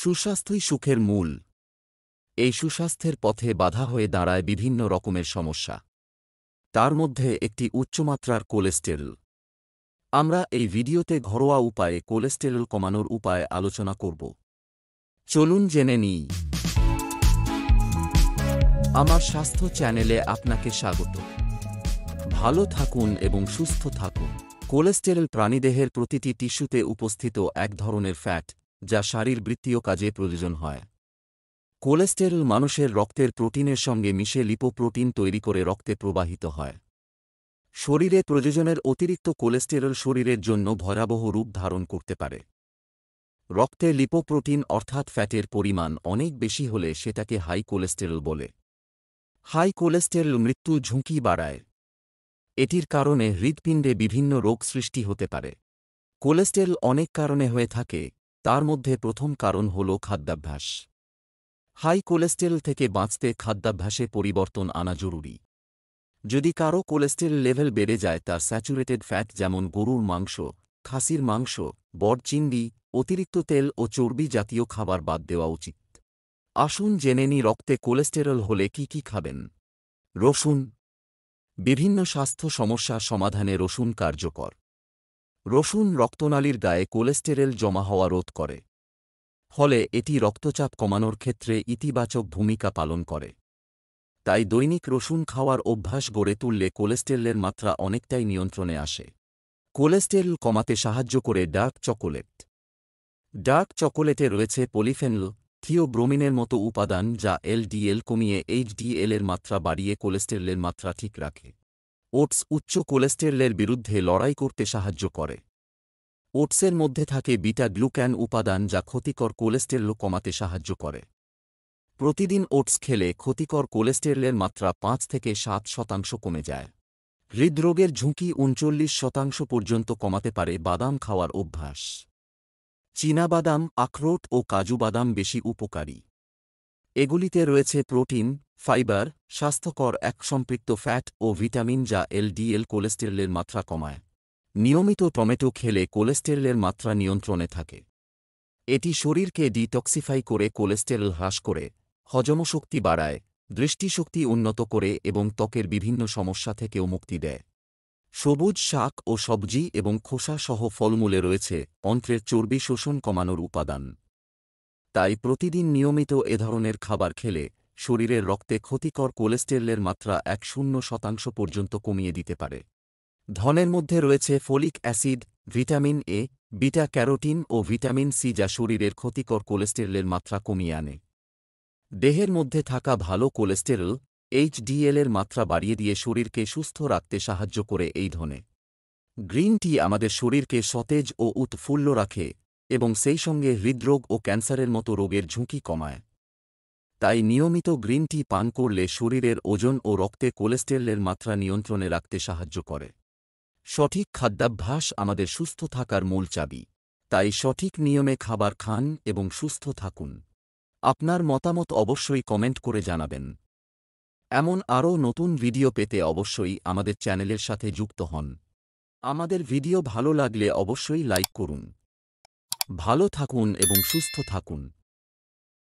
সুস্বাস্থ্যই সুখের মূল। এই সুস্বাস্থ্যের পথে বাধা হয়ে দাঁড়ায় বিভিন্ন রকমের সমস্যা। তার মধ্যে একটি উচ্চমাত্রার কোলেস্টেরল। আমরা এই ভিডিওতে ঘরোয়া উপায়ে কোলেস্টেরল কমানোর উপায় আলোচনা করব। চলুন জেনে নিই। আমার স্বাস্থ্য চ্যানেলে আপনাকে স্বাগত। ভালো থাকুন এবং সুস্থ থাকুন। কোলেস্টেরল প্রাণীদেহের প্রতিটি টিস্যুতে উপস্থিত এক ধরনের ফ্যাট, যা শারীরবৃত্তীয় কাজে প্রয়োজন হয়। কোলেস্টেরল মানুষের রক্তের প্রোটিনের সঙ্গে মিশে লিপোপ্রোটিন তৈরি করে রক্তে প্রবাহিত হয়। শরীরে প্রয়োজনের অতিরিক্ত কোলেস্টেরল শরীরের জন্য ভয়াবহ রূপ ধারণ করতে পারে। রক্তে লিপোপ্রোটিন অর্থাৎ ফ্যাটের পরিমাণ অনেক বেশি হলে সেটাকে হাই কোলেস্টেরল বলে। হাই কোলেস্টেরল মৃত্যুর ঝুঁকি বাড়ায়। এটির কারণে হৃৎপিণ্ডে বিভিন্ন রোগ সৃষ্টি হতে পারে। কোলেস্টেরল অনেক কারণে হয়ে থাকে, তার মধ্যে প্রথম কারণ হল খাদ্যাভ্যাস। হাই কোলেস্টেরল থেকে বাঁচতে খাদ্যাভ্যাসে পরিবর্তন আনা জরুরি। যদি কারও কোলেস্টেরল লেভেল বেড়ে যায়, তার স্যাচুরেটেড ফ্যাট যেমন গরুর মাংস, খাসির মাংস, বড চিংড়ি, অতিরিক্ত তেল ও চর্বি জাতীয় খাবার বাদ দেওয়া উচিত। আসুন জেনে নিই রক্তে কোলেস্টেরল হলে কি কি খাবেন। রসুন। বিভিন্ন স্বাস্থ্য সমস্যার সমাধানে রসুন কার্যকর। রসুন রক্তনালীর গায়ে কোলেস্টেরল জমা হওয়া রোধ করে। ফলে এটি রক্তচাপ কমানোর ক্ষেত্রে ইতিবাচক ভূমিকা পালন করে। তাই দৈনিক রসুন খাওয়ার অভ্যাস গড়ে তুললে কোলেস্টেরলের মাত্রা অনেকটাই নিয়ন্ত্রণে আসে। কোলেস্টেরল কমাতে সাহায্য করে ডার্ক চকোলেট। ডার্ক চকোলেটে রয়েছে পলিফেনল, থিওব্রোমিনের মতো উপাদান, যা এলডিএল কমিয়ে এইচডিএলের মাত্রা বাড়িয়ে কোলেস্টেরলের মাত্রা ঠিক রাখে। ওটস উচ্চ কোলেস্টেরলের বিরুদ্ধে লড়াই করতে সাহায্য করে। ওটসের মধ্যে থাকে বিটা গ্লুক্যান উপাদান, যা ক্ষতিকর কোলেস্টেরল কমাতে সাহায্য করে। প্রতিদিন ওটস খেলে ক্ষতিকর কোলেস্টেরলের মাত্রা 5 থেকে 7% কমে যায়। হৃদরোগের ঝুঁকি 39% পর্যন্ত কমাতে পারে বাদাম খাওয়ার অভ্যাস। চীনাবাদাম, আখরোট ও কাজু বাদাম বেশি উপকারী। এগুলিতে রয়েছে প্রোটিন, ফাইবার, স্বাস্থ্যকর সম্পৃক্ত ফ্যাট ও ভিটামিন, যা এলডিএল কোলেস্টেরলের মাত্রা কমায়। নিয়মিত টমেটো খেলে কোলেস্টেরলের মাত্রা নিয়ন্ত্রণে থাকে। এটি শরীরকে ডিটক্সিফাই করে কোলেস্টেরল হ্রাস করে, হজমশক্তি বাড়ায়, দৃষ্টিশক্তি উন্নত করে এবং ত্বকের বিভিন্ন সমস্যা থেকেও মুক্তি দেয়। সবুজ শাক ও সবজি এবং খোসা সহ ফলমূলে রয়েছে অন্ত্রের চর্বি শোষণ কমানোর উপাদান। তাই প্রতিদিন নিয়মিত এ ধরনের খাবার খেলে শরীরের রক্তে ক্ষতিকর কোলেস্টেরলের মাত্রা 10% পর্যন্ত কমিয়ে দিতে পারে। ধনের মধ্যে রয়েছে folic acid, vitamin A, beta carotene ও ভিটামিন সি, যা শরীরের ক্ষতিকর কোলেস্টেরলের মাত্রা কমিয়ে আনে। দেহের মধ্যে থাকা ভালো কোলেস্টেরল এইচডিএলের মাত্রা বাড়িয়ে দিয়ে শরীরকে সুস্থ রাখতে সাহায্য করে এই ধনে। গ্রিন টি আমাদের শরীরকে সতেজ ও উৎফুল্ল রাখে এবং সেই সঙ্গে হৃদরোগ ও ক্যান্সারের মতো রোগের ঝুঁকি কমায়। তাই নিয়মিত গ্রিন টি পান করলে শরীরের ওজন ও রক্তে কোলেস্টেরলের মাত্রা নিয়ন্ত্রণে রাখতে সাহায্য করে। সঠিক খাদ্যাভ্যাস আমাদের সুস্থ থাকার মূল চাবি। তাই সঠিক নিয়মে খাবার খান এবং সুস্থ থাকুন। আপনার মতামত অবশ্যই কমেন্ট করে জানাবেন। এমন আরও নতুন ভিডিও পেতে অবশ্যই আমাদের চ্যানেলের সাথে যুক্ত হন। আমাদের ভিডিও ভালো লাগলে অবশ্যই লাইক করুন। ভালো থাকুন এবং সুস্থ থাকুন।